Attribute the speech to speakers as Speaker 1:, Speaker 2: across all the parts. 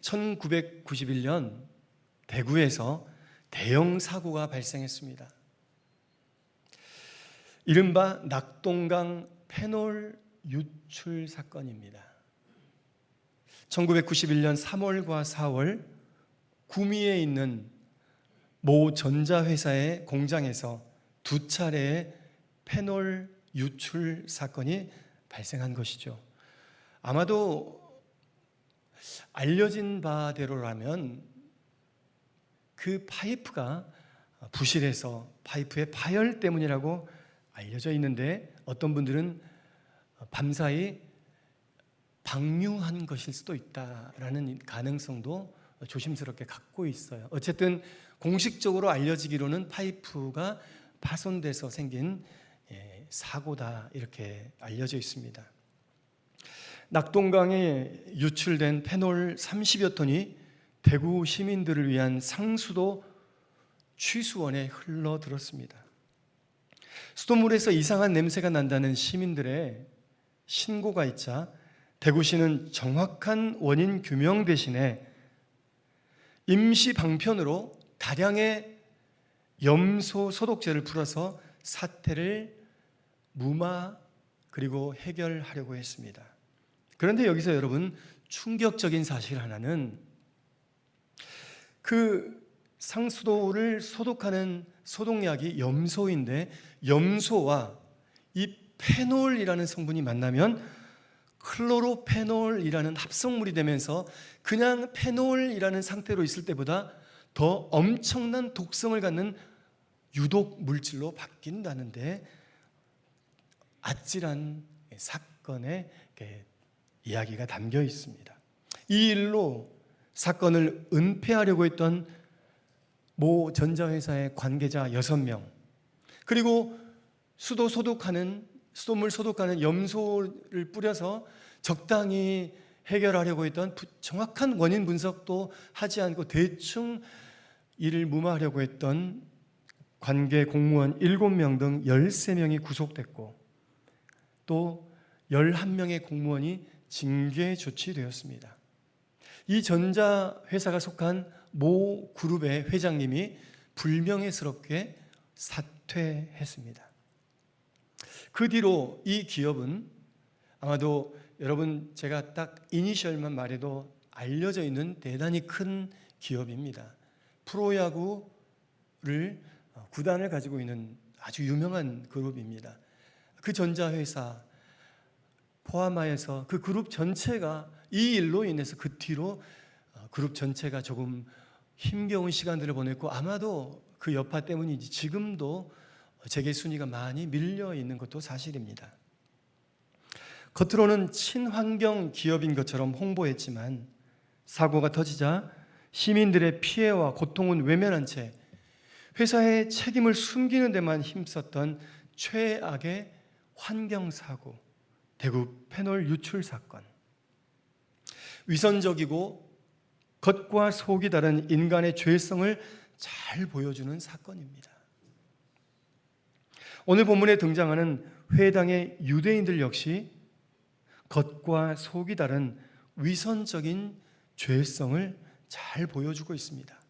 Speaker 1: 1991년 대구에서 대형 사고가 발생했습니다. 이른바 낙동강 페놀 유출 사건입니다. 1991년 3월과 4월 구미에 있는 모 전자회사의 공장에서 두 차례의 페놀 유출 사건이 발생한 것이죠. 아마도 알려진 바대로라면 그 파이프가 부실해서 파이프의 파열 때문이라고 알려져 있는데, 어떤 분들은 밤사이 방류한 것일 수도 있다라는 가능성도 조심스럽게 갖고 있어요. 어쨌든 공식적으로 알려지기로는 파이프가 파손돼서 생긴 사고다, 이렇게 알려져 있습니다. 낙동강에 유출된 페놀 30여 톤이 대구 시민들을 위한 상수도 취수원에 흘러들었습니다. 수돗물에서 이상한 냄새가 난다는 시민들의 신고가 있자 대구시는 정확한 원인 규명 대신에 임시 방편으로 다량의 염소 소독제를 풀어서 사태를 무마 그리고 해결하려고 했습니다. 그런데 여기서 여러분, 충격적인 사실 하나는 그 상수도를 소독하는 소독약이 염소인데, 염소와 이 페놀이라는 성분이 만나면 클로로페놀이라는 합성물이 되면서 그냥 페놀이라는 상태로 있을 때보다 더 엄청난 독성을 갖는 유독 물질로 바뀐다는데, 아찔한 사건의 이야기가 담겨 있습니다. 이 일로 사건을 은폐하려고 했던 모 전자회사의 관계자 6명, 그리고 수돗물 소독하는 염소를 뿌려서 적당히 해결하려고 했던 정확한 원인 분석도 하지 않고 대충 이를 무마하려고 했던 관계 공무원 7명 등 13명이 구속됐고, 또 11명의 공무원이 징계 조치되었습니다. 이 전자회사가 속한 모 그룹의 회장님이 불명예스럽게 사퇴했습니다. 그 뒤로 이 기업은 아마도 여러분, 제가 딱 이니셜만 말해도 알려져 있는 대단히 큰 기업입니다. 프로야구를 구단을 가지고 있는 아주 유명한 그룹입니다. 그 전자회사 포함하여서 그 그룹 전체가 이 일로 인해서 그 뒤로 그룹 전체가 조금 힘겨운 시간들을 보냈고, 아마도 그 여파 때문인지 지금도 재계 순위가 많이 밀려 있는 것도 사실입니다. 겉으로는 친환경 기업인 것처럼 홍보했지만 사고가 터지자 시민들의 피해와 고통은 외면한 채 회사의 책임을 숨기는 데만 힘썼던 최악의 환경사고, 대구 페놀 유출 사건. 위선적이고 겉과 속이 다른 인간의 죄성을 잘 보여주는 사건입니다. 오늘 본문에 등장하는 회당의 유대인들 역시 겉과 속이 다른 위선적인 죄성을 잘 보여주고 있습니다.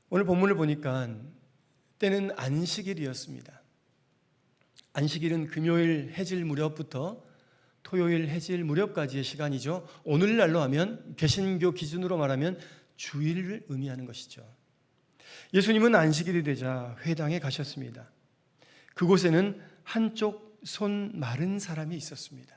Speaker 1: 오늘 본문을 보니까 때는 안식일이었습니다. 안식일은 금요일 해질 무렵부터 토요일 해질 무렵까지의 시간이죠. 오늘날로 하면, 개신교 기준으로 말하면 주일을 의미하는 것이죠. 예수님은 안식일이 되자 회당에 가셨습니다. 그곳에는 한쪽 손 마른 사람이 있었습니다.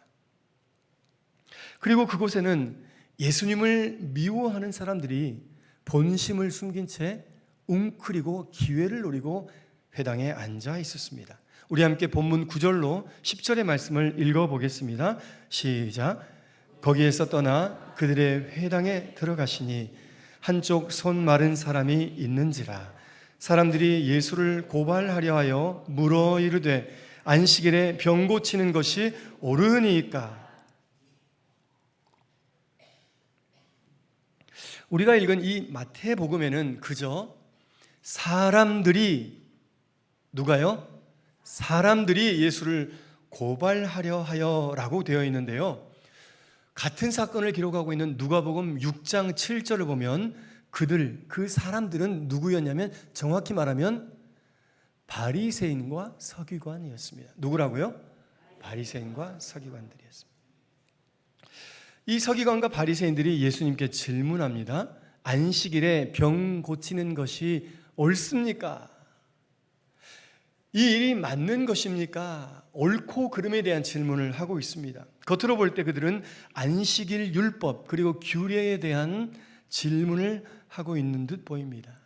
Speaker 1: 그리고 그곳에는 예수님을 미워하는 사람들이 본심을 숨긴 채 웅크리고 기회를 노리고 회당에 앉아 있었습니다. 우리 함께 본문 9절로 10절의 말씀을 읽어보겠습니다. 시작. 거기에서 떠나 그들의 회당에 들어가시니 한쪽 손 마른 사람이 있는지라. 사람들이 예수를 고발하려 하여 물어 이르되 안식일에 병 고치는 것이 옳으니까. 우리가 읽은 이 마태복음에는 그저 사람들이, 누가요? 사람들이 예수를 고발하려 하여 라고 되어 있는데요, 같은 사건을 기록하고 있는 누가복음 6장 7절을 보면 그 사람들은 누구였냐면 정확히 말하면 바리새인과 서기관이었습니다. 누구라고요? 바리새인과 서기관들이었습니다. 이 서기관과 바리새인들이 예수님께 질문합니다. 안식일에 병 고치는 것이 옳습니까? 이 일이 맞는 것입니까? 옳고 그름에 대한 질문을 하고 있습니다. 겉으로 볼 때 그들은 안식일 율법 그리고 규례에 대한 질문을 하고 있는 듯 보입니다.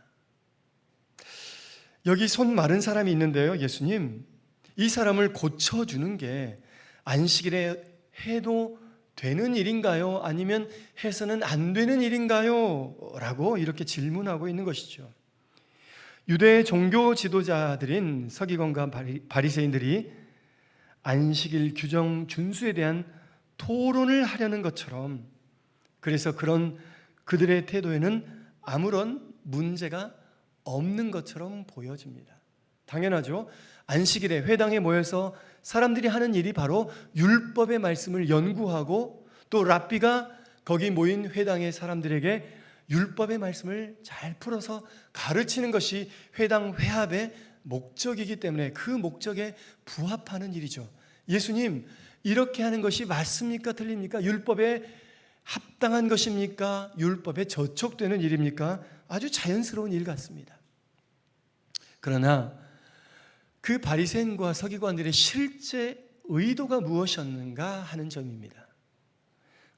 Speaker 1: 여기 손 마른 사람이 있는데요, 예수님, 이 사람을 고쳐주는 게 안식일에 해도 되는 일인가요? 아니면 해서는 안 되는 일인가요? 라고 이렇게 질문하고 있는 것이죠. 유대 종교 지도자들인 서기관과 바리새인들이 안식일 규정 준수에 대한 토론을 하려는 것처럼, 그래서 그런 그들의 태도에는 아무런 문제가 없는 것처럼 보여집니다. 당연하죠. 안식일에 회당에 모여서 사람들이 하는 일이 바로 율법의 말씀을 연구하고 또 랍비가 거기 모인 회당의 사람들에게 율법의 말씀을 잘 풀어서 가르치는 것이 회당 회합의 목적이기 때문에 그 목적에 부합하는 일이죠. 예수님, 이렇게 하는 것이 맞습니까? 틀립니까? 율법에 합당한 것입니까? 율법에 저촉되는 일입니까? 아주 자연스러운 일 같습니다. 그러나 그 바리새인과 서기관들의 실제 의도가 무엇이었는가 하는 점입니다.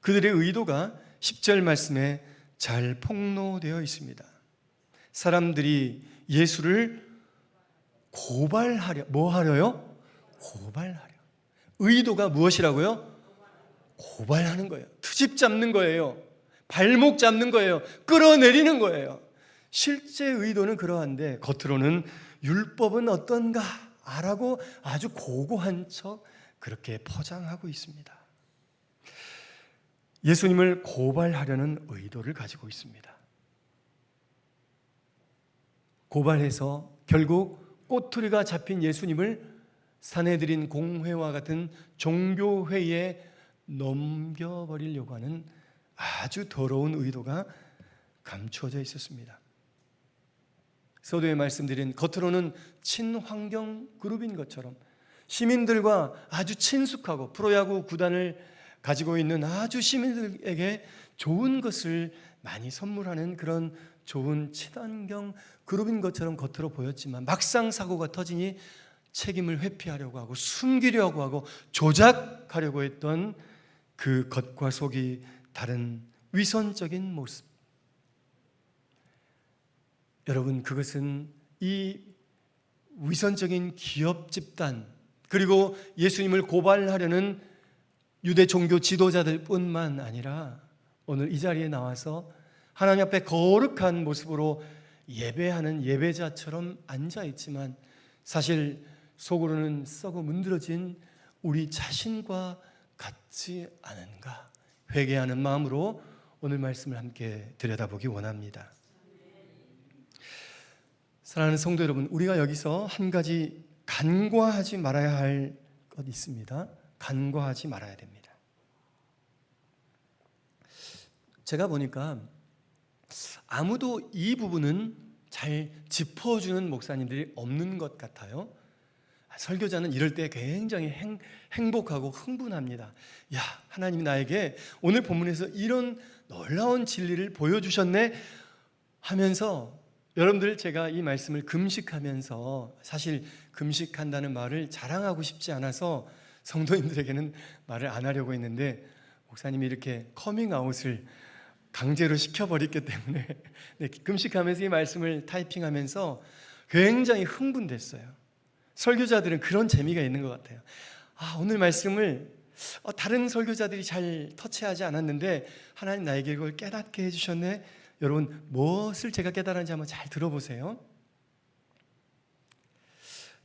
Speaker 1: 그들의 의도가 10절 말씀에 잘 폭로되어 있습니다. 사람들이 예수를 고발하려, 뭐 하려요? 고발하려. 의도가 무엇이라고요? 고발하는 거예요. 트집 잡는 거예요. 발목 잡는 거예요. 끌어내리는 거예요. 실제 의도는 그러한데 겉으로는 율법은 어떤가? 라고 아주 고고한 척 그렇게 포장하고 있습니다. 예수님을 고발하려는 의도를 가지고 있습니다. 고발해서 결국 꼬투리가 잡힌 예수님을 사내들인 공회와 같은 종교회의에 넘겨버리려고 하는 아주 더러운 의도가 감추어져 있었습니다. 서두에 말씀드린 겉으로는 친환경 그룹인 것처럼 시민들과 아주 친숙하고 프로야구 구단을 가지고 있는 아주 시민들에게 좋은 것을 많이 선물하는 그런 좋은 친환경 그룹인 것처럼 겉으로 보였지만 막상 사고가 터지니 책임을 회피하려고 하고 숨기려고 하고 조작하려고 했던 그 겉과 속이 다른 위선적인 모습. 여러분, 그것은 이 위선적인 기업 집단 그리고 예수님을 고발하려는 유대 종교 지도자들 뿐만 아니라 오늘 이 자리에 나와서 하나님 앞에 거룩한 모습으로 예배하는 예배자처럼 앉아있지만 사실 속으로는 썩어 문드러진 우리 자신과 같지 않은가 회개하는 마음으로 오늘 말씀을 함께 들여다보기 원합니다. 사랑하는 성도 여러분, 우리가 여기서 한 가지 간과하지 말아야 할 것 있습니다. 간과하지 말아야 됩니다. 제가 보니까 아무도 이 부분은 잘 짚어주는 목사님들이 없는 것 같아요. 설교자는 이럴 때 굉장히 행복하고 흥분합니다. 야, 하나님이 나에게 오늘 본문에서 이런 놀라운 진리를 보여주셨네 하면서 여러분들, 제가 이 말씀을 금식하면서 사실 금식한다는 말을 자랑하고 싶지 않아서 성도님들에게는 말을 안 하려고 했는데 목사님이 이렇게 커밍아웃을 강제로 시켜버렸기 때문에 금식하면서 이 말씀을 타이핑하면서 굉장히 흥분됐어요. 설교자들은 그런 재미가 있는 것 같아요. 오늘 말씀을 다른 설교자들이 잘 터치하지 않았는데 하나님 나에게 이걸 깨닫게 해주셨네. 여러분, 무엇을 제가 깨달았는지 한번 잘 들어보세요.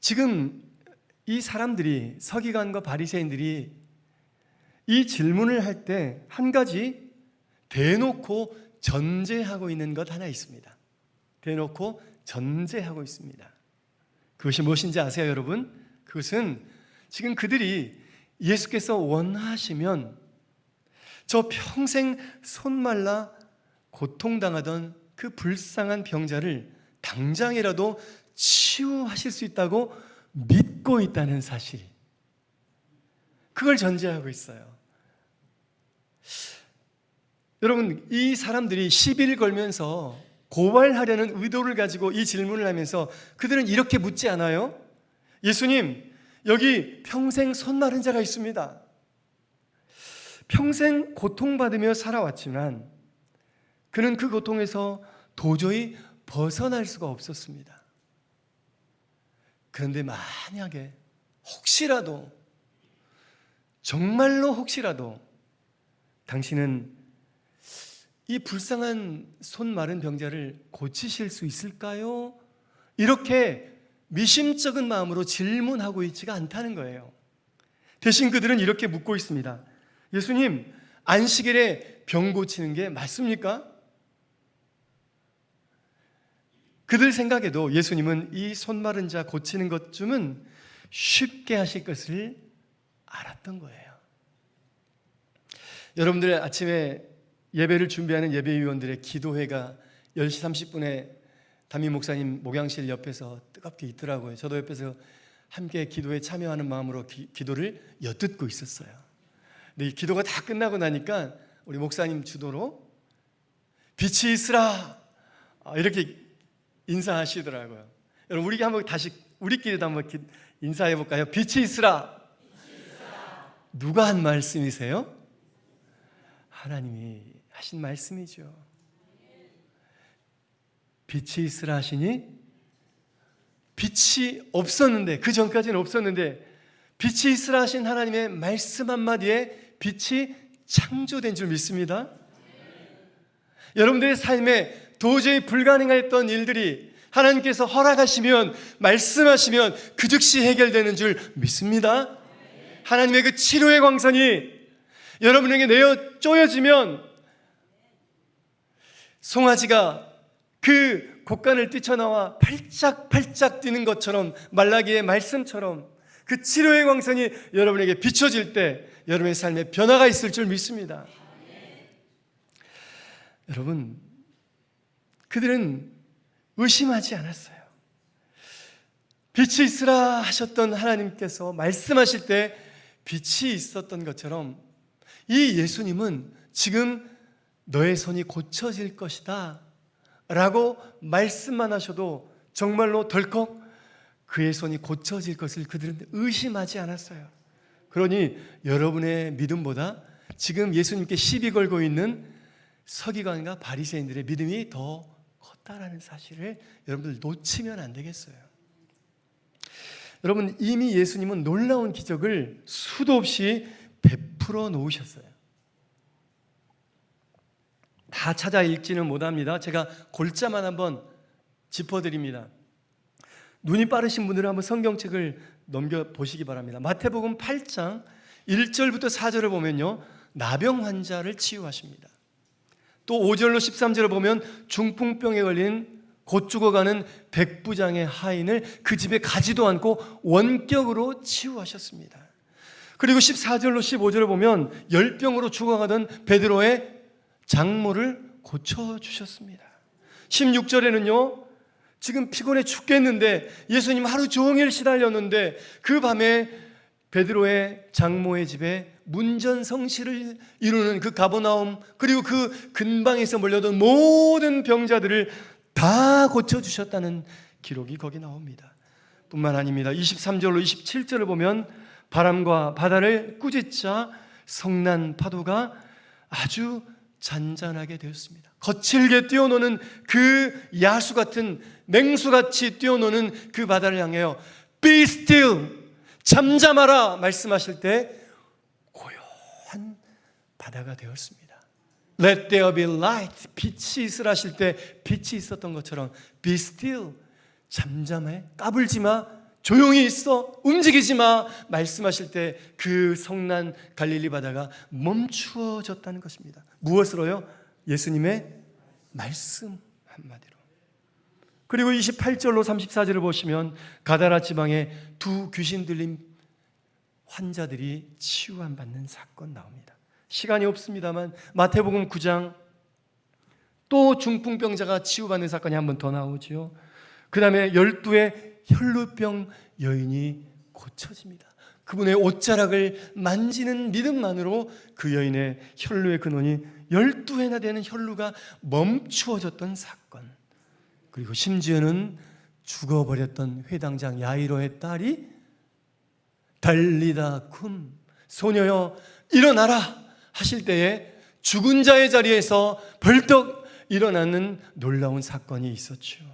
Speaker 1: 지금 이 사람들이, 서기관과 바리새인들이 이 질문을 할 때 한 가지 대놓고 전제하고 있는 것 하나 있습니다. 대놓고 전제하고 있습니다. 그것이 무엇인지 아세요, 여러분? 그것은 지금 그들이 예수께서 원하시면 저 평생 손 말라 고통당하던 그 불쌍한 병자를 당장이라도 치유하실 수 있다고 믿고 있다는 사실, 그걸 전제하고 있어요. 여러분, 이 사람들이 시비를 걸면서 고발하려는 의도를 가지고 이 질문을 하면서 그들은 이렇게 묻지 않아요? 예수님, 여기 평생 손 마른 자가 있습니다. 평생 고통받으며 살아왔지만 그는 그 고통에서 도저히 벗어날 수가 없었습니다. 그런데 만약에 혹시라도, 정말로 혹시라도 당신은 이 불쌍한 손 마른 병자를 고치실 수 있을까요? 이렇게 미심쩍은 마음으로 질문하고 있지가 않다는 거예요. 대신 그들은 이렇게 묻고 있습니다. 예수님, 안식일에 병 고치는 게 맞습니까? 그들 생각에도 예수님은 이 손 마른 자 고치는 것쯤은 쉽게 하실 것을 알았던 거예요. 여러분들, 아침에 예배를 준비하는 예배위원들의 기도회가 10시 30분에 담임 목사님 목양실 옆에서 뜨겁게 있더라고요. 저도 옆에서 함께 기도에 참여하는 마음으로 기도를 엿듣고 있었어요. 근데 이 기도가 다 끝나고 나니까 우리 목사님 주도로 빛이 있으라 이렇게 인사하시더라고요. 여러분, 우리끼리도 한번 인사해 볼까요? 빛이 있으라. 누가 한 말씀이세요? 하나님이 하신 말씀이죠. 빛이 있으라 하시니 빛이 없었는데, 그 전까지는 없었는데 빛이 있으라 하신 하나님의 말씀 한마디에 빛이 창조된 줄 믿습니다. 여러분들의 삶에 도저히 불가능했던 일들이 하나님께서 허락하시면, 말씀하시면 그 즉시 해결되는 줄 믿습니다. 하나님의 그 치료의 광선이 여러분에게 내어 쪼여지면 송아지가 그 곡간을 뛰쳐나와 팔짝팔짝 뛰는 것처럼, 말라기의 말씀처럼 그 치료의 광선이 여러분에게 비춰질 때 여러분의 삶에 변화가 있을 줄 믿습니다. 여러분, 그들은 의심하지 않았어요. 빛이 있으라 하셨던 하나님께서 말씀하실 때 빛이 있었던 것처럼 이 예수님은 지금 너의 손이 고쳐질 것이다 라고 말씀만 하셔도 정말로 덜컥 그의 손이 고쳐질 것을 그들은 의심하지 않았어요. 그러니 여러분의 믿음보다 지금 예수님께 시비 걸고 있는 서기관과 바리새인들의 믿음이 더 컸다라는 사실을 여러분들 놓치면 안 되겠어요. 여러분, 이미 예수님은 놀라운 기적을 수도 없이 베풀어 놓으셨어요. 다 찾아 읽지는 못합니다. 제가 골자만 한번 짚어드립니다. 눈이 빠르신 분들은 한번 성경책을 넘겨보시기 바랍니다. 마태복음 8장 1절부터 4절을 보면요, 나병 환자를 치유하십니다. 또 5절로 13절을 보면 중풍병에 걸린 곧 죽어가는 백부장의 하인을 그 집에 가지도 않고 원격으로 치유하셨습니다. 그리고 14절로 15절을 보면 열병으로 죽어가던 베드로의 장모를 고쳐주셨습니다. 16절에는요, 지금 피곤해 죽겠는데 예수님 하루 종일 시달렸는데 그 밤에 베드로의 장모의 집에 문전성시를 이루는 그 가버나움, 그리고 그 근방에서 몰려든 모든 병자들을 다 고쳐주셨다는 기록이 거기 나옵니다. 뿐만 아닙니다. 23절로 27절을 보면 바람과 바다를 꾸짖자 성난 파도가 아주 잔잔하게 되었습니다. 거칠게 뛰어노는 그 야수 같은, 맹수같이 뛰어노는 그 바다를 향하여 Be still, 잠잠하라 말씀하실 때 고요한 바다가 되었습니다. Let there be light, 빛이 있으라 하실 때 빛이 있었던 것처럼 Be still, 잠잠해, 까불지 마, 조용히 있어, 움직이지 마 말씀하실 때 그 성난 갈릴리 바다가 멈추어졌다는 것입니다. 무엇으로요? 예수님의 말씀 한마디로. 그리고 28절로 34절을 보시면 가다라 지방에 두 귀신 들린 환자들이 치유받는 사건 나옵니다. 시간이 없습니다만 마태복음 9장 또 중풍병자가 치유받는 사건이 한 번 더 나오죠. 그 다음에 12의 혈루병 여인이 고쳐집니다. 그분의 옷자락을 만지는 믿음만으로 그 여인의 혈루의 근원이 12회나 되는 혈루가 멈추어졌던 사건. 그리고 심지어는 죽어버렸던 회당장 야이로의 딸이 달리다 쿰, 소녀여 일어나라 하실 때에 죽은 자의 자리에서 벌떡 일어나는 놀라운 사건이 있었죠.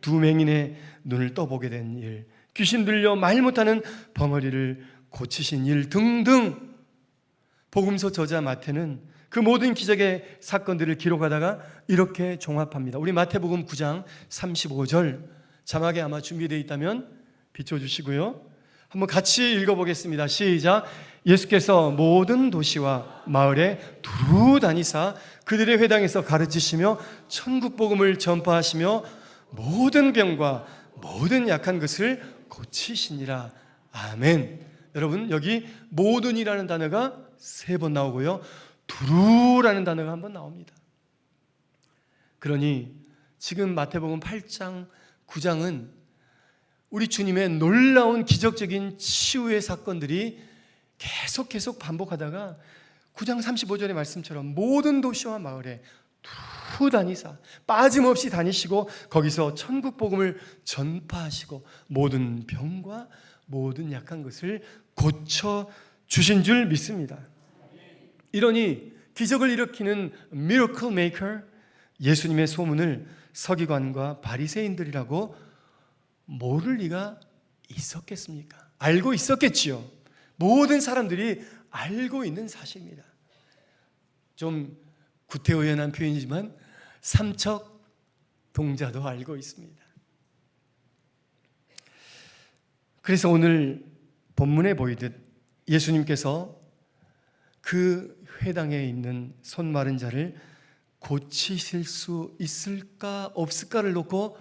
Speaker 1: 두 맹인의 눈을 떠보게 된 일, 귀신 들려 말 못하는 벙어리를 고치신 일 등등. 복음서 저자 마태는 그 모든 기적의 사건들을 기록하다가 이렇게 종합합니다. 우리 마태복음 9장 35절 자막에 아마 준비되어 있다면 비춰주시고요, 한번 같이 읽어보겠습니다. 시작. 예수께서 모든 도시와 마을에 두루 다니사 그들의 회당에서 가르치시며 천국 복음을 전파하시며 모든 병과 모든 약한 것을 고치시니라. 아멘. 여러분, 여기 모든이라는 단어가 3번 나오고요, 두루라는 단어가 한 번 나옵니다. 그러니 지금 마태복음 8장 9장은 우리 주님의 놀라운 기적적인 치유의 사건들이 계속 반복하다가 9장 35절의 말씀처럼 모든 도시와 마을에 두루 다니사 빠짐없이 다니시고 거기서 천국 복음을 전파하시고 모든 병과 모든 약한 것을 고쳐 주신 줄 믿습니다. 이러니 기적을 일으키는 미러클 메이커 예수님의 소문을 서기관과 바리새인들이라고 모를 리가 있었겠습니까? 알고 있었겠지요. 모든 사람들이 알고 있는 사실입니다. 좀 구태의연한 표현이지만 삼척 동자도 알고 있습니다. 그래서 오늘 본문에 보이듯 예수님께서 그 회당에 있는 손 마른 자를 고치실 수 있을까 없을까를 놓고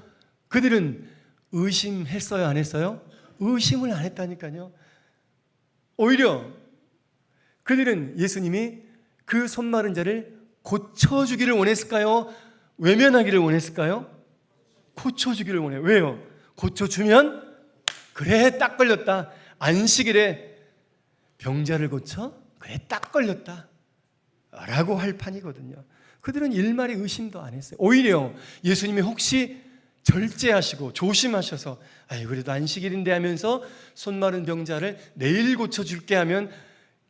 Speaker 1: 그들은 의심했어요, 안 했어요? 의심을 안 했다니까요. 오히려 그들은 예수님이 그 손 마른 자를 고쳐주기를 원했을까요? 외면하기를 원했을까요? 고쳐주기를 원해요. 왜요? 고쳐주면 그래 딱 걸렸다. 안식일에 병자를 고쳐? 그래 딱 걸렸다 라고 할 판이거든요. 그들은 일말의 의심도 안 했어요. 오히려 예수님이 혹시 절제하시고 조심하셔서 그래도 안식일인데 하면서 손 마른 병자를 내일 고쳐줄게 하면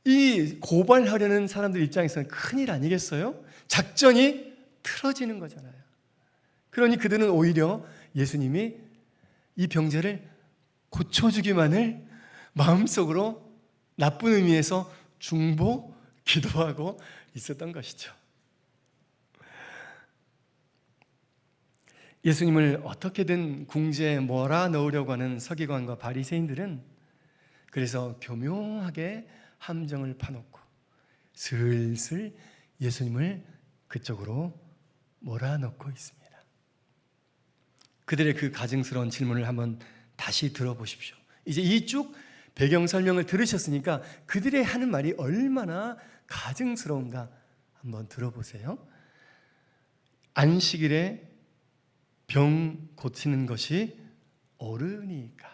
Speaker 1: 이 고발하려는 사람들 입장에서는 큰일 아니겠어요? 작전이 틀어지는 거잖아요. 그러니 그들은 오히려 예수님이 이 병자를 고쳐주기만을 마음속으로 나쁜 의미에서 중보, 기도하고 있었던 것이죠. 예수님을 어떻게든 궁지에 몰아넣으려고 하는 서기관과 바리새인들은 그래서 교묘하게 함정을 파놓고 슬슬 예수님을 그쪽으로 몰아넣고 있습니다. 그들의 그 가증스러운 질문을 한번 다시 들어보십시오. 이제 이 쭉 배경 설명을 들으셨으니까 그들의 하는 말이 얼마나 가증스러운가 한번 들어보세요. 안식일에 병 고치는 것이 옳으니까.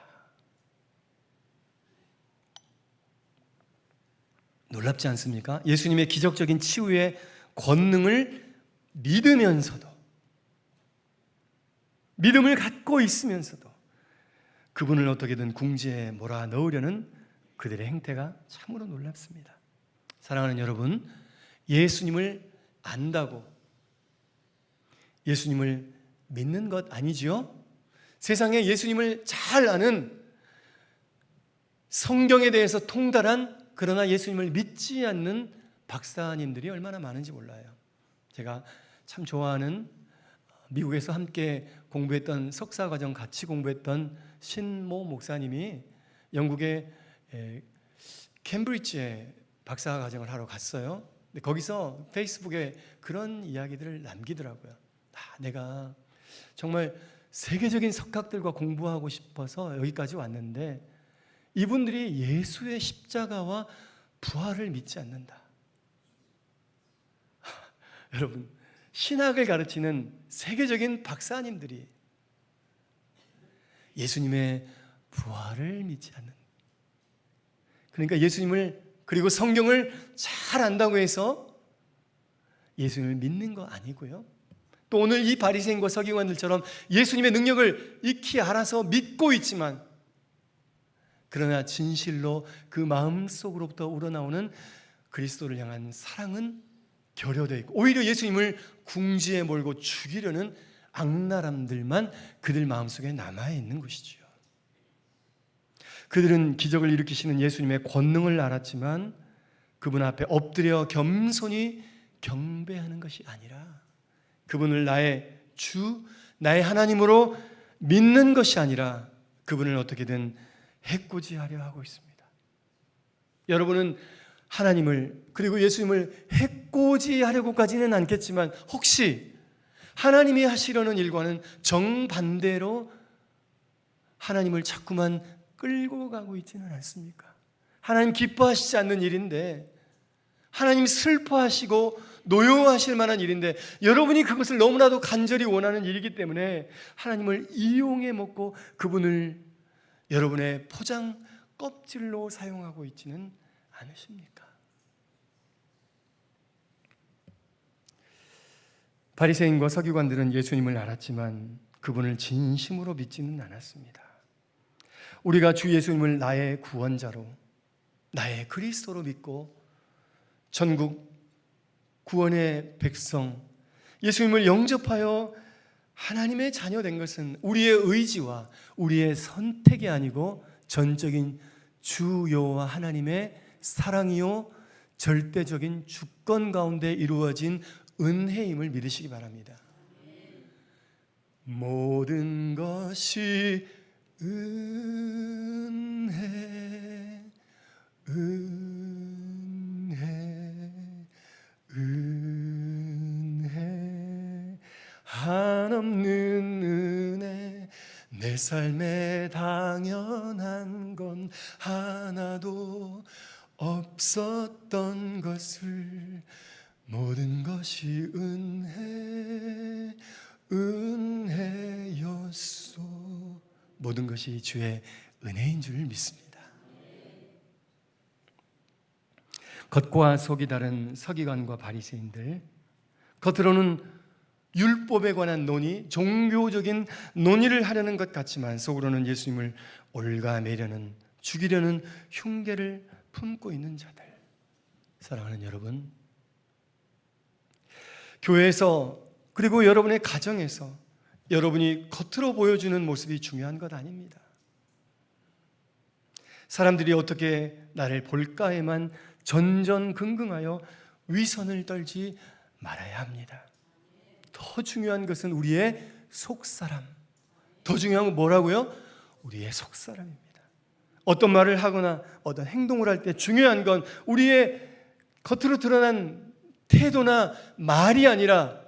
Speaker 1: 놀랍지 않습니까? 예수님의 기적적인 치유의 권능을 믿으면서도, 믿음을 갖고 있으면서도 그분을 어떻게든 궁지에 몰아넣으려는 그들의 행태가 참으로 놀랍습니다. 사랑하는 여러분, 예수님을 안다고 예수님을 믿는 것 아니지요? 세상에 예수님을 잘 아는, 성경에 대해서 통달한, 그러나 예수님을 믿지 않는 박사님들이 얼마나 많은지 몰라요. 제가 참 좋아하는 미국에서 함께 공부했던 석사과정 같이 공부했던 신모 목사님이 영국의 캠브리지에 박사과정을 하러 갔어요. 근데 거기서 페이스북에 그런 이야기들을 남기더라고요. 내가 정말 세계적인 석학들과 공부하고 싶어서 여기까지 왔는데 이분들이 예수의 십자가와 부활을 믿지 않는다. 여러분, 신학을 가르치는 세계적인 박사님들이 예수님의 부활을 믿지 않는, 그러니까 예수님을 그리고 성경을 잘 안다고 해서 예수님을 믿는 거 아니고요, 또 오늘 이 바리새인과 서기관들처럼 예수님의 능력을 익히 알아서 믿고 있지만 그러나 진실로 그 마음속으로부터 우러나오는 그리스도를 향한 사랑은 결여되어 있고 오히려 예수님을 궁지에 몰고 죽이려는 악랄함들만 그들 마음속에 남아있는 것이지요. 그들은 기적을 일으키시는 예수님의 권능을 알았지만 그분 앞에 엎드려 겸손히 경배하는 것이 아니라 그분을 나의 주, 나의 하나님으로 믿는 것이 아니라 그분을 어떻게든 해코지하려 하고 있습니다. 여러분은 하나님을 그리고 예수님을 해코지하려고까지는 않겠지만 혹시 하나님이 하시려는 일과는 정반대로 하나님을 자꾸만 끌고 가고 있지는 않습니까? 하나님 기뻐하시지 않는 일인데, 하나님 슬퍼하시고 노여워하실 만한 일인데 여러분이 그것을 너무나도 간절히 원하는 일이기 때문에 하나님을 이용해 먹고 그분을 여러분의 포장 껍질로 사용하고 있지는 않으십니까? 바리새인과 서기관들은 예수님을 알았지만 그분을 진심으로 믿지는 않았습니다. 우리가 주 예수님을 나의 구원자로, 나의 그리스도로 믿고 전국 구원의 백성 예수님을 영접하여 하나님의 자녀 된 것은 우리의 의지와 우리의 선택이 아니고 전적인 주 여호와 하나님의 사랑이요 절대적인 주권 가운데 이루어진 은혜임을 믿으시기 바랍니다. 모든 것이 은혜, 은혜, 한없는 은혜, 내 삶에 당연한 건 하나도 없었던 것을 모든 것이 은혜, 은혜였소. 모든 것이 주의 은혜인 줄 믿습니다. 겉과 속이 다른 서기관과 바리새인들, 겉으로는 율법에 관한 논의, 종교적인 논의를 하려는 것 같지만 속으로는 예수님을 올가매려는, 죽이려는 흉계를 품고 있는 자들. 사랑하는 여러분, 교회에서 그리고 여러분의 가정에서 여러분이 겉으로 보여주는 모습이 중요한 것 아닙니다. 사람들이 어떻게 나를 볼까에만 전전긍긍하여 위선을 떨지 말아야 합니다. 더 중요한 것은 우리의 속사람. 더 중요한 건 뭐라고요? 우리의 속사람입니다. 어떤 말을 하거나 어떤 행동을 할 때 중요한 건 우리의 겉으로 드러난 태도나 말이 아니라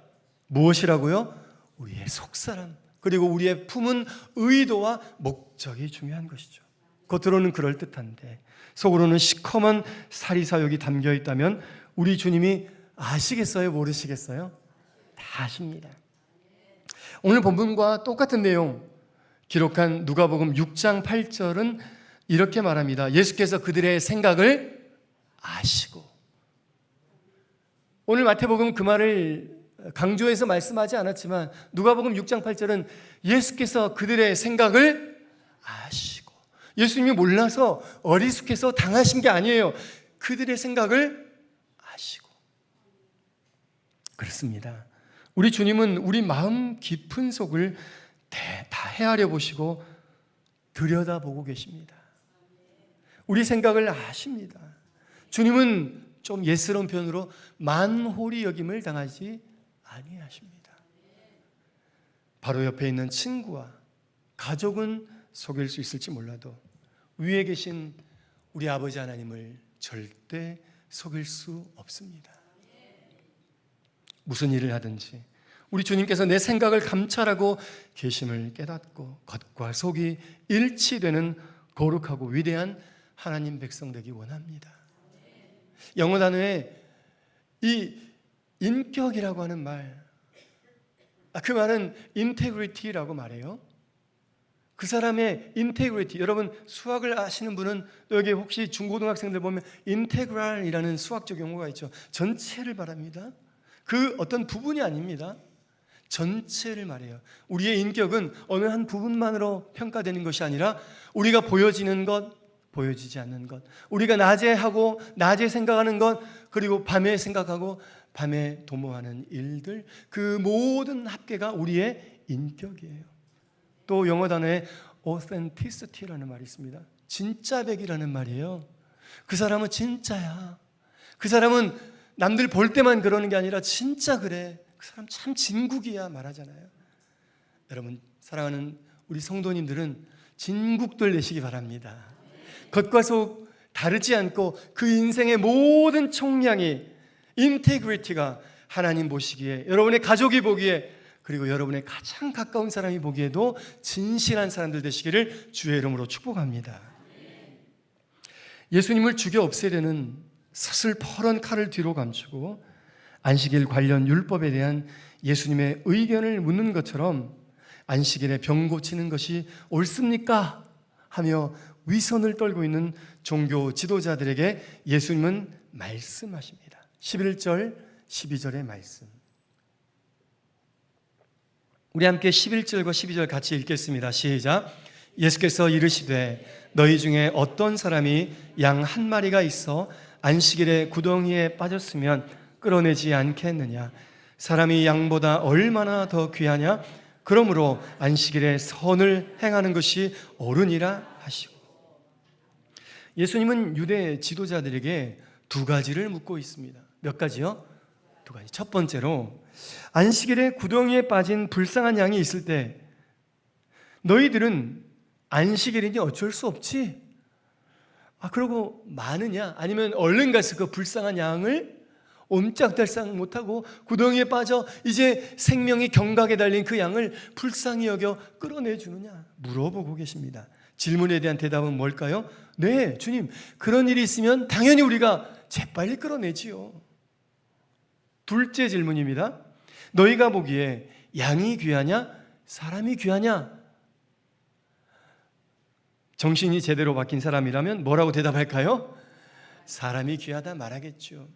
Speaker 1: 무엇이라고요? 우리의 속사람, 그리고 우리의 품은 의도와 목적이 중요한 것이죠. 겉으로는 그럴듯한데 속으로는 시커먼 사리사욕이 담겨 있다면 우리 주님이 아시겠어요? 모르시겠어요? 다 아십니다. 오늘 본문과 똑같은 내용 기록한 누가복음 6장 8절은 이렇게 말합니다. 예수께서 그들의 생각을 아시고. 오늘 마태복음 그 말을 강조해서 말씀하지 않았지만 누가복음 6장 8절은 예수께서 그들의 생각을 아시고, 예수님이 몰라서 어리숙해서 당하신 게 아니에요. 그들의 생각을 아시고. 그렇습니다. 우리 주님은 우리 마음 깊은 속을 다 헤아려 보시고 들여다보고 계십니다. 우리 생각을 아십니다. 주님은 좀 예스러운 표현으로 만홀히 여김을 당하지 아니하십니다. 바로 옆에 있는 친구와 가족은 속일 수 있을지 몰라도 위에 계신 우리 아버지 하나님을 절대 속일 수 없습니다. 무슨 일을 하든지 우리 주님께서 내 생각을 감찰하고 계심을 깨닫고 겉과 속이 일치되는 거룩하고 위대한 하나님 백성 되기 원합니다. 영어 단어에 이 인격이라고 하는 말, 그 말은 인테그리티라고 말해요. 그 사람의 인테그리티, 여러분 수학을 아시는 분은 여기 혹시 중고등학생들 보면 인테그랄이라는 수학적 용어가 있죠. 전체를 말합니다. 그 어떤 부분이 아닙니다. 전체를 말해요. 우리의 인격은 어느 한 부분만으로 평가되는 것이 아니라 우리가 보여지는 것, 보여지지 않는 것, 우리가 낮에 하고 낮에 생각하는 것, 그리고 밤에 생각하고 밤에 도모하는 일들, 그 모든 합계가 우리의 인격이에요. 또 영어 단어에 authenticity라는 말이 있습니다. 진짜백이라는 말이에요. 그 사람은 진짜야. 그 사람은 남들 볼 때만 그러는 게 아니라 진짜 그래. 그 사람 참 진국이야 말하잖아요. 여러분 사랑하는 우리 성도님들은 진국들 내시기 바랍니다. 겉과 속 다르지 않고 그 인생의 모든 총량이 인테그리티가 하나님 보시기에, 여러분의 가족이 보기에, 그리고 여러분의 가장 가까운 사람이 보기에도 진실한 사람들 되시기를 주의 이름으로 축복합니다. 예수님을 죽여 없애려는 서슬퍼런 칼을 뒤로 감추고 안식일 관련 율법에 대한 예수님의 의견을 묻는 것처럼 안식일에 병 고치는 것이 옳습니까? 하며 위선을 떨고 있는 종교 지도자들에게 예수님은 말씀하십니다. 11절, 12절의 말씀. 우리 함께 11절과 12절 같이 읽겠습니다. 시작. 예수께서 이르시되 너희 중에 어떤 사람이 양 한 마리가 있어 안식일에 구덩이에 빠졌으면 끌어내지 않겠느냐? 사람이 양보다 얼마나 더 귀하냐? 그러므로 안식일에 선을 행하는 것이 옳으니라 하시고. 예수님은 유대 지도자들에게 두 가지를 묻고 있습니다. 몇 가지요? 두 가지. 첫 번째로 안식일에 구덩이에 빠진 불쌍한 양이 있을 때 너희들은 안식일이니 어쩔 수 없지? 그러고 마느냐? 아니면 얼른 가서 그 불쌍한 양을 옴짝달싹 못하고 구덩이에 빠져 이제 생명이 경각에 달린 그 양을 불쌍히 여겨 끌어내주느냐? 물어보고 계십니다. 질문에 대한 대답은 뭘까요? 네, 주님, 그런 일이 있으면 당연히 우리가 재빨리 끌어내지요. 둘째 질문입니다. 너희가 보기에 양이 귀하냐? 사람이 귀하냐? 정신이 제대로 박힌 사람이라면 뭐라고 대답할까요? 사람이 귀하다 말하겠죠.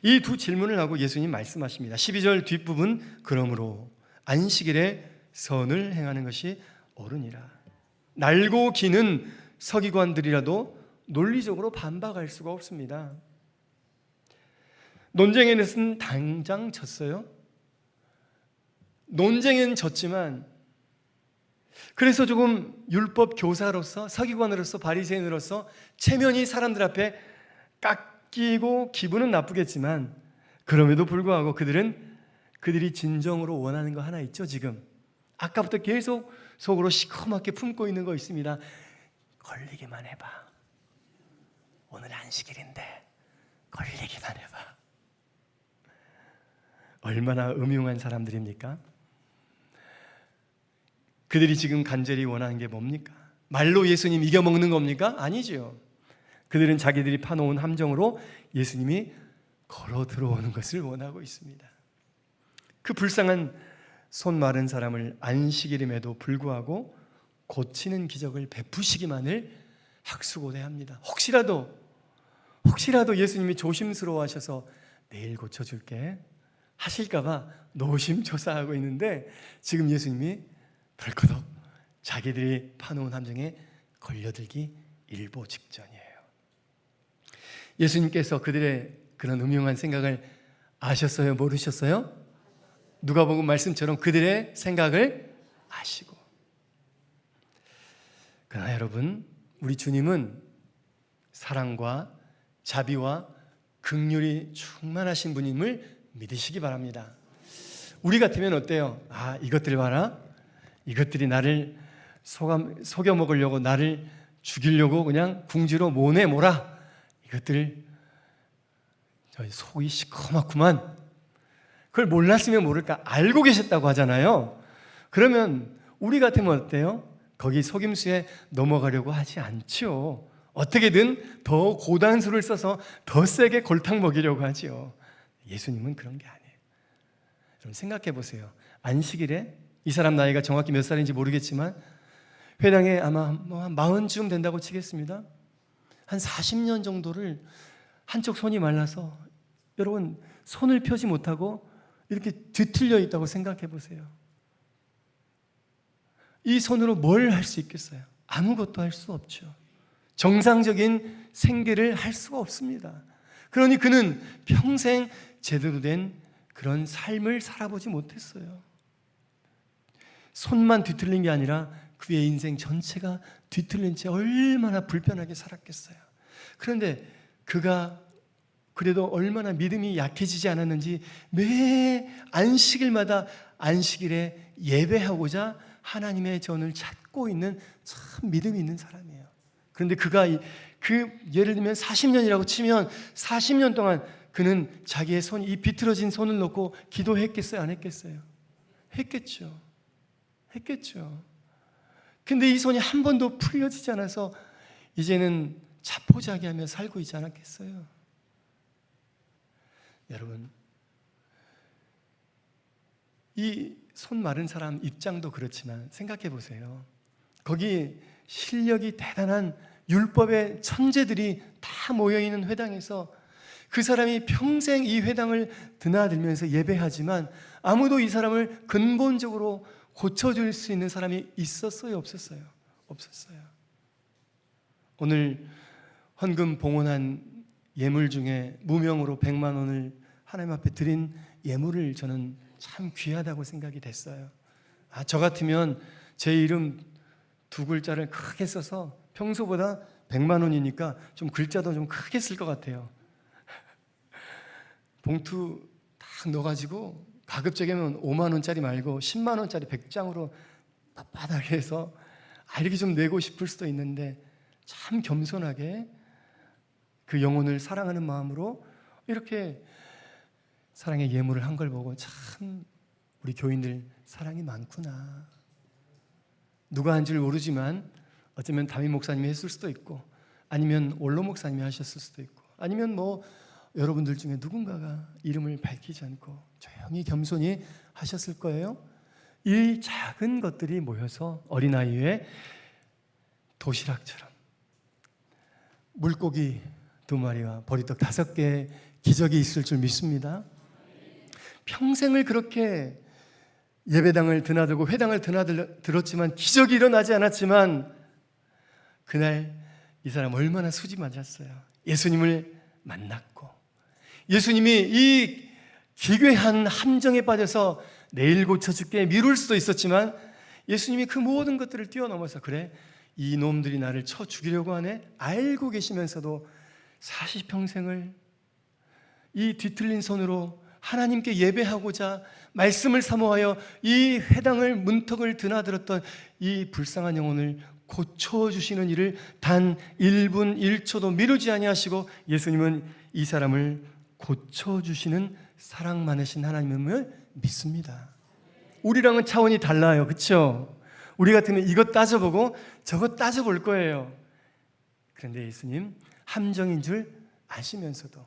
Speaker 1: 이 두 질문을 하고 예수님 말씀하십니다. 12절 뒷부분, 그러므로 안식일에 선을 행하는 것이 옳으니라. 날고 기는 서기관들이라도 논리적으로 반박할 수가 없습니다. 논쟁에는 당장 졌어요. 논쟁은 졌지만, 그래서 조금 율법 교사로서, 서기관으로서, 바리새인으로서 체면이 사람들 앞에 깎이고 기분은 나쁘겠지만, 그럼에도 불구하고 그들이 진정으로 원하는 거 하나 있죠. 지금 아까부터 계속 속으로 시커멓게 품고 있는 거 있습니다. 걸리기만 해봐. 오늘 안식일인데 걸리기만 해봐. 얼마나 음흉한 사람들입니까? 그들이 지금 간절히 원하는 게 뭡니까? 말로 예수님 이겨먹는 겁니까? 아니죠. 그들은 자기들이 파놓은 함정으로 예수님이 걸어 들어오는 것을 원하고 있습니다. 그 불쌍한 손 마른 사람을 안식일임에도 불구하고 고치는 기적을 베푸시기만을 학수고대합니다. 혹시라도 예수님이 조심스러워하셔서 내일 고쳐줄게 하실까봐 노심초사하고 있는데, 지금 예수님이 덜커덕 자기들이 파놓은 함정에 걸려들기 일보 직전이에요. 예수님께서 그들의 그런 음흉한 생각을 아셨어요? 모르셨어요? 누가복음 말씀처럼 그들의 생각을 아시고. 그러나 여러분, 우리 주님은 사랑과 자비와 긍휼이 충만하신 분임을 믿으시기 바랍니다. 우리 같으면 어때요? 이것들 봐라. 이것들이 나를 속여 먹으려고, 나를 죽이려고 그냥 궁지로 모내모라. 이것들 저희 속이 시커멓구만. 그걸 몰랐으면 모를까, 알고 계셨다고 하잖아요. 그러면 우리 같으면 어때요? 거기 속임수에 넘어가려고 하지 않죠. 어떻게든 더 고단수를 써서 더 세게 골탕 먹이려고 하죠. 예수님은 그런 게 아니에요. 여러분 생각해 보세요. 안식일에 이 사람 나이가 정확히 몇 살인지 모르겠지만 회당에 아마 한 40쯤 된다고 치겠습니다. 한 40년 정도를 한쪽 손이 말라서 여러분 손을 펴지 못하고 이렇게 뒤틀려 있다고 생각해 보세요. 이 손으로 뭘 할 수 있겠어요? 아무것도 할 수 없죠. 정상적인 생계를 할 수가 없습니다. 그러니 그는 평생 제대로 된 그런 삶을 살아보지 못했어요. 손만 뒤틀린 게 아니라 그의 인생 전체가 뒤틀린 채 얼마나 불편하게 살았겠어요. 그런데 그가 그래도 얼마나 믿음이 약해지지 않았는지 매 안식일마다 안식일에 예배하고자 하나님의 전을 찾고 있는 참 믿음이 있는 사람이에요. 그런데 그가 예를 들면 40년이라고 치면 40년 동안 그는 자기의 이 비틀어진 손을 놓고 기도했겠어요? 안 했겠어요? 했겠죠. 근데 이 손이 한 번도 풀려지지 않아서 이제는 자포자기하며 살고 있지 않았겠어요? 여러분, 이 손 마른 사람 입장도 그렇지만 생각해 보세요. 거기 실력이 대단한 율법의 천재들이 다 모여있는 회당에서 그 사람이 평생 이 회당을 드나들면서 예배하지만 아무도 이 사람을 근본적으로 고쳐줄 수 있는 사람이 있었어요? 없었어요? 없었어요. 오늘 헌금 봉헌한 예물 중에 무명으로 100만 원을 하나님 앞에 드린 예물을 저는 참 귀하다고 생각이 됐어요. 저 같으면 제 이름 2글자를 크게 써서 평소보다 100만 원이니까 좀 글자도 좀 크게 쓸 것 같아요. 봉투 딱 넣어가지고 가급적이면 5만 원짜리 말고 10만 원짜리 100장으로 빳빳하게 해서 이렇게 좀 내고 싶을 수도 있는데 참 겸손하게 그 영혼을 사랑하는 마음으로 이렇게 사랑의 예물을 한 걸 보고 참 우리 교인들 사랑이 많구나. 누가 한 줄 모르지만 어쩌면 담임 목사님이 했을 수도 있고 아니면 원로 목사님이 하셨을 수도 있고 아니면 뭐 여러분들 중에 누군가가 이름을 밝히지 않고 조용히 겸손히 하셨을 거예요. 이 작은 것들이 모여서 어린아이의 도시락처럼 물고기 2마리와 보리떡 5개의 기적이 있을 줄 믿습니다. 평생을 그렇게 예배당을 드나들고 회당을 드나들었지만 기적이 일어나지 않았지만 그날 이 사람 얼마나 수지 맞았어요. 예수님을 만났고 예수님이 이 기괴한 함정에 빠져서 내일 고쳐줄게 미룰 수도 있었지만 예수님이 그 모든 것들을 뛰어넘어서 그래 이 놈들이 나를 쳐 죽이려고 하네 알고 계시면서도 40평생을 이 뒤틀린 손으로 하나님께 예배하고자 말씀을 사모하여 이 회당을 문턱을 드나들었던 이 불쌍한 영혼을 고쳐주시는 일을 단 1분 1초도 미루지 아니하시고 예수님은 이 사람을 고쳐주시는 사랑 많으신 하나님을 믿습니다. 우리랑은 차원이 달라요. 그렇죠? 우리 같으면 이것 따져보고 저것 따져볼 거예요. 그런데 예수님 함정인 줄 아시면서도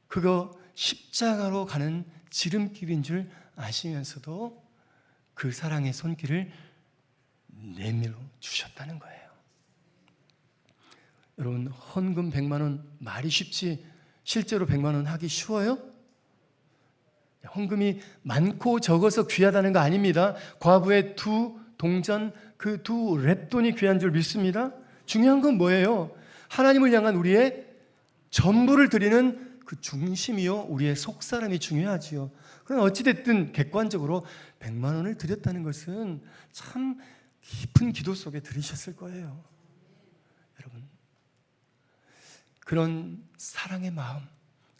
Speaker 1: 그거 십자가로 가는 지름길인 줄 아시면서도 그 사랑의 손길을 내밀어 주셨다는 거예요. 여러분 헌금 100만 원 말이 쉽지 실제로 100만 원 하기 쉬워요? 헌금이 많고 적어서 귀하다는 거 아닙니다. 과부의 2 동전 그 2 랩돈이 귀한 줄 믿습니다. 중요한 건 뭐예요? 하나님을 향한 우리의 전부를 드리는 그 중심이요 우리의 속사람이 중요하지요. 그럼 어찌됐든 객관적으로 100만 원을 드렸다는 것은 참 깊은 기도 속에 들으셨을 거예요. 여러분 그런 사랑의 마음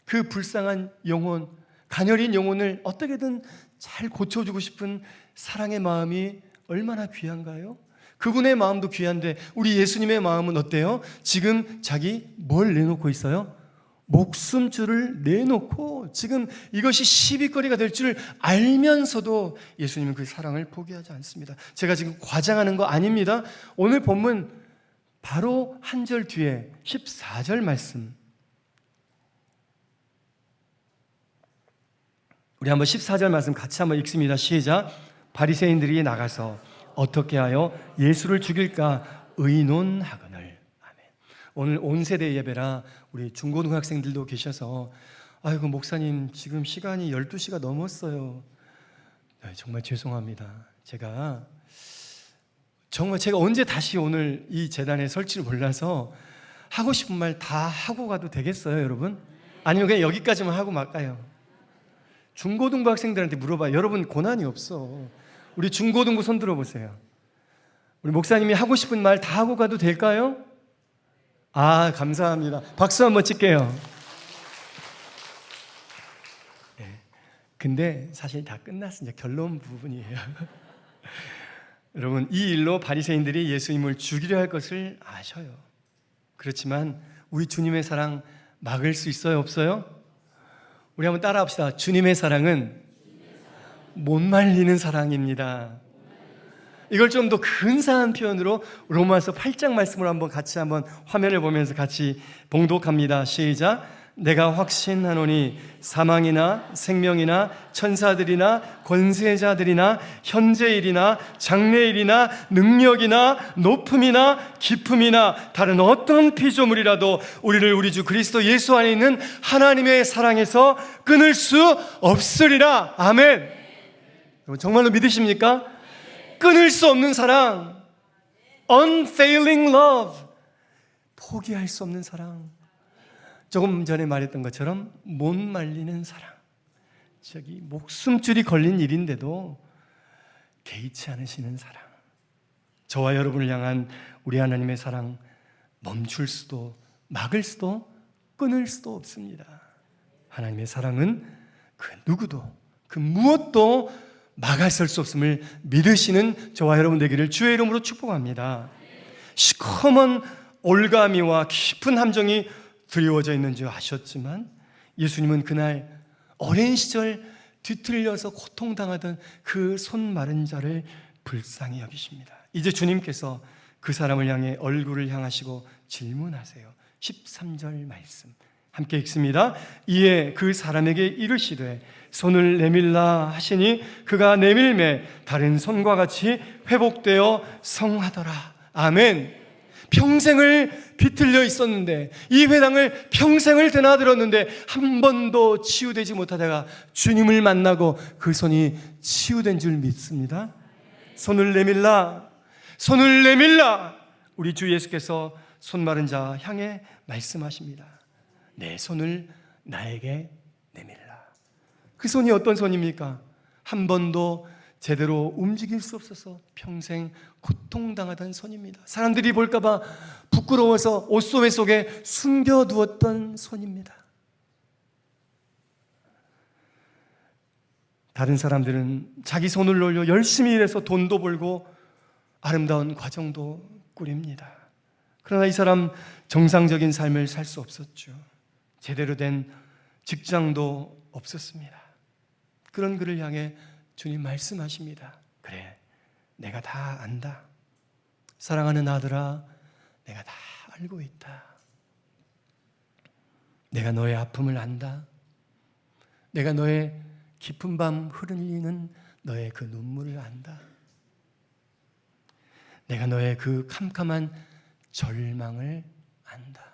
Speaker 1: 그 불쌍한 영혼 가녀린 영혼을 어떻게든 잘 고쳐주고 싶은 사랑의 마음이 얼마나 귀한가요? 그분의 마음도 귀한데 우리 예수님의 마음은 어때요? 지금 자기 뭘 내놓고 있어요? 목숨줄을 내놓고 지금 이것이 시비거리가 될 줄 알면서도 예수님은 그 사랑을 포기하지 않습니다. 제가 지금 과장하는 거 아닙니다. 오늘 본문 바로 한 절 뒤에 14절 말씀 우리 한번 14절 말씀 같이 한번 읽습니다. 시작. 바리새인들이 나가서 어떻게 하여 예수를 죽일까 의논하거늘. 아멘. 오늘 온 세대 예배라 우리 중고등학생들도 계셔서 아이고 목사님 지금 시간이 12시가 넘었어요. 정말 죄송합니다. 제가 언제 다시 오늘 이 재단에 설치를 몰라서 하고 싶은 말 다 하고 가도 되겠어요, 여러분? 아니면 그냥 여기까지만 하고 말까요? 중고등부 학생들한테 물어봐요. 여러분 고난이 없어. 우리 중고등부 손 들어보세요. 우리 목사님이 하고 싶은 말 다 하고 가도 될까요? 아, 감사합니다. 박수 한번 칠게요. 네. 근데 사실 다 끝났습니다. 결론 부분이에요. 여러분, 이 일로 바리새인들이 예수님을 죽이려 할 것을 아셔요. 그렇지만 우리 주님의 사랑 막을 수 있어요, 없어요? 우리 한번 따라합시다. 주님의 사랑은 못 말리는 사랑입니다. 이걸 좀 더 근사한 표현으로 로마서 8장 말씀을 한번 같이 한번 화면을 보면서 같이 봉독합니다. 시작. 내가 확신하노니 사망이나 생명이나 천사들이나 권세자들이나 현재일이나 장래일이나 능력이나 높음이나 깊음이나 다른 어떤 피조물이라도 우리를 우리 주 그리스도 예수 안에 있는 하나님의 사랑에서 끊을 수 없으리라. 아멘. 정말로 믿으십니까? 끊을 수 없는 사랑, unfailing love, 포기할 수 없는 사랑. 조금 전에 말했던 것처럼 못 말리는 사랑. 저기 목숨줄이 걸린 일인데도 개의치 않으시는 사랑. 저와 여러분을 향한 우리 하나님의 사랑 멈출 수도 막을 수도 끊을 수도 없습니다. 하나님의 사랑은 그 누구도 그 무엇도 막아설 수 없음을 믿으시는 저와 여러분 되기를 주의 이름으로 축복합니다. 시커먼 올가미와 깊은 함정이 드리워져 있는 줄 아셨지만 예수님은 그날 어린 시절 뒤틀려서 고통당하던 그 손 마른 자를 불쌍히 여기십니다. 이제 주님께서 그 사람을 향해 얼굴을 향하시고 질문하세요. 13절 말씀 함께 읽습니다. 이에 그 사람에게 이르시되 손을 내밀라 하시니 그가 내밀매 다른 손과 같이 회복되어 성하더라. 아멘. 평생을 비틀려 있었는데 이 회당을 평생을 드나들었는데 한 번도 치유되지 못하다가 주님을 만나고 그 손이 치유된 줄 믿습니다. 손을 내밀라, 손을 내밀라. 우리 주 예수께서 손 마른 자 향해 말씀하십니다. 내 손을 나에게 내밀라. 그 손이 어떤 손입니까? 한 번도 제대로 움직일 수 없어서 평생 고통당하던 손입니다. 사람들이 볼까봐 부끄러워서 옷소매 속에 숨겨두었던 손입니다. 다른 사람들은 자기 손을 놀려 열심히 일해서 돈도 벌고 아름다운 과정도 꾸립니다. 그러나 이 사람 정상적인 삶을 살 수 없었죠. 제대로 된 직장도 없었습니다. 그런 그를 향해 주님 말씀하십니다. 그래, 내가 다 안다. 사랑하는 아들아, 내가 다 알고 있다. 내가 너의 아픔을 안다. 내가 너의 깊은 밤 흘리는 너의 그 눈물을 안다. 내가 너의 그 캄캄한 절망을 안다.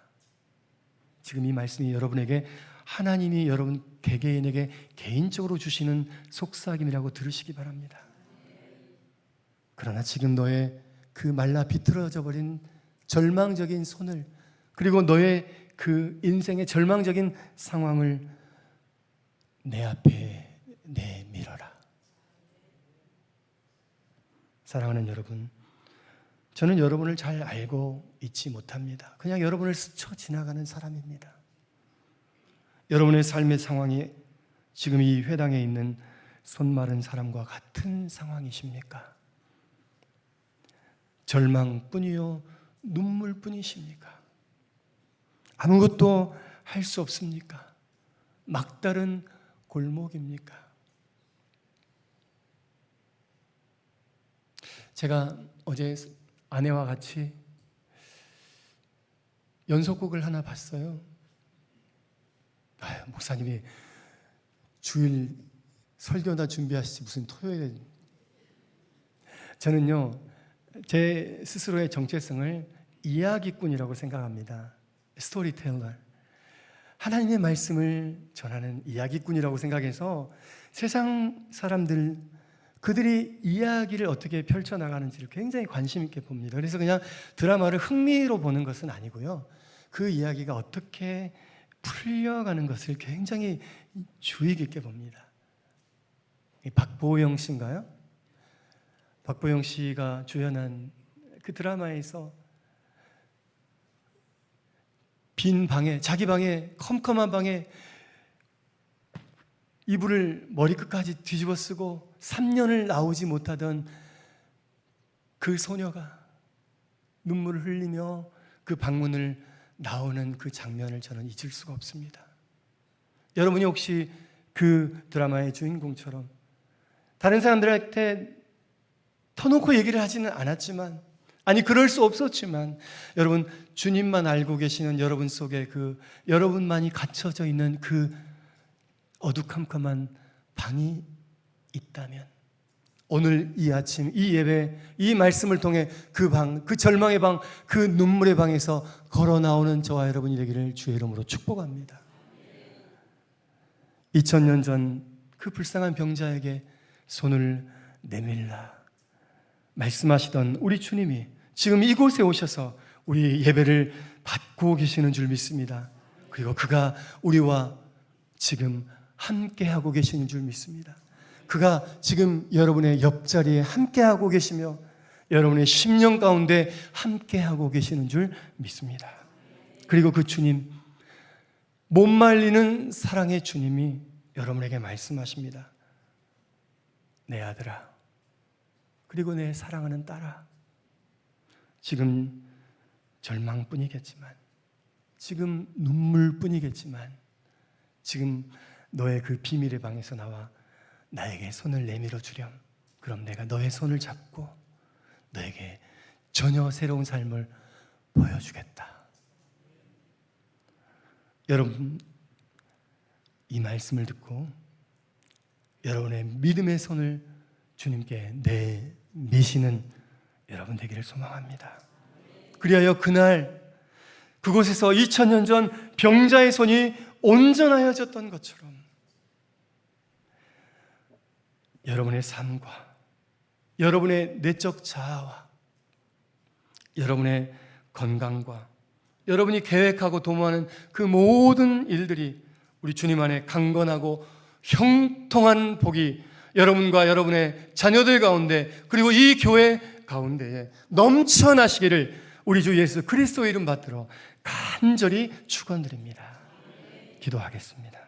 Speaker 1: 지금 이 말씀이 여러분에게 하나님이 여러분 개개인에게 개인적으로 주시는 속삭임이라고 들으시기 바랍니다. 그러나 지금 너의 그 말라 비틀어져 버린 절망적인 손을, 그리고 너의 그 인생의 절망적인 상황을 내 앞에 내밀어라. 사랑하는 여러분, 저는 여러분을 잘 알고 있지 못합니다. 그냥 여러분을 스쳐 지나가는 사람입니다. 여러분의 삶의 상황이 지금 이 회당에 있는 손 마른 사람과 같은 상황이십니까? 절망뿐이요, 눈물뿐이십니까? 아무것도 할 수 없습니까? 막다른 골목입니까? 제가 어제 아내와 같이 연속곡을 하나 봤어요. 목사님이 주일 설교나 준비하시지 무슨 토요일에. 저는요, 제 스스로의 정체성을 이야기꾼이라고 생각합니다. 스토리텔러. 하나님의 말씀을 전하는 이야기꾼이라고 생각해서 세상 사람들, 그들이 이야기를 어떻게 펼쳐나가는지를 굉장히 관심 있게 봅니다. 그래서 그냥 드라마를 흥미로 보는 것은 아니고요, 그 이야기가 어떻게 풀려가는 것을 굉장히 주의 깊게 봅니다. 박보영 씨인가요? 박보영 씨가 주연한 그 드라마에서 빈 방에, 자기 방에, 컴컴한 방에 이불을 머리끝까지 뒤집어 쓰고 3년을 나오지 못하던 그 소녀가 눈물을 흘리며 그 방문을 나오는 그 장면을 저는 잊을 수가 없습니다. 여러분이 혹시 그 드라마의 주인공처럼 다른 사람들한테 터놓고 얘기를 하지는 않았지만, 아니 그럴 수 없었지만, 여러분 주님만 알고 계시는 여러분 속에 그 여러분만이 갇혀져 있는 그 어두컴컴한 방이 있다면, 오늘 이 아침 이 예배, 이 말씀을 통해 그 방, 그 절망의 방, 그 눈물의 방에서 걸어 나오는 저와 여러분이 되기를 주의 이름으로 축복합니다. 2000년 전 그 불쌍한 병자에게 손을 내밀라 말씀하시던 우리 주님이 지금 이곳에 오셔서 우리 예배를 받고 계시는 줄 믿습니다. 그리고 그가 우리와 지금 함께하고 계시는 줄 믿습니다. 그가 지금 여러분의 옆자리에 함께하고 계시며 여러분의 심령 가운데 함께하고 계시는 줄 믿습니다. 그리고 그 주님, 못 말리는 사랑의 주님이 여러분에게 말씀하십니다. 내 아들아, 그리고 내 사랑하는 딸아, 지금 절망뿐이겠지만, 지금 눈물뿐이겠지만, 지금 너의 그 비밀의 방에서 나와 나에게 손을 내밀어 주렴. 그럼 내가 너의 손을 잡고 너에게 전혀 새로운 삶을 보여주겠다. 여러분, 이 말씀을 듣고 여러분의 믿음의 손을 주님께 내미시는 여러분 되기를 소망합니다. 그리하여 그날 그곳에서 2000년 전 병자의 손이 온전하여졌던 것처럼 여러분의 삶과 여러분의 내적 자아와 여러분의 건강과 여러분이 계획하고 도모하는 그 모든 일들이 우리 주님 안에 강건하고 형통한 복이 여러분과 여러분의 자녀들 가운데, 그리고 이 교회 가운데에 넘쳐나시기를 우리 주 예수 그리스도의 이름 받들어 간절히 축원드립니다. 기도하겠습니다.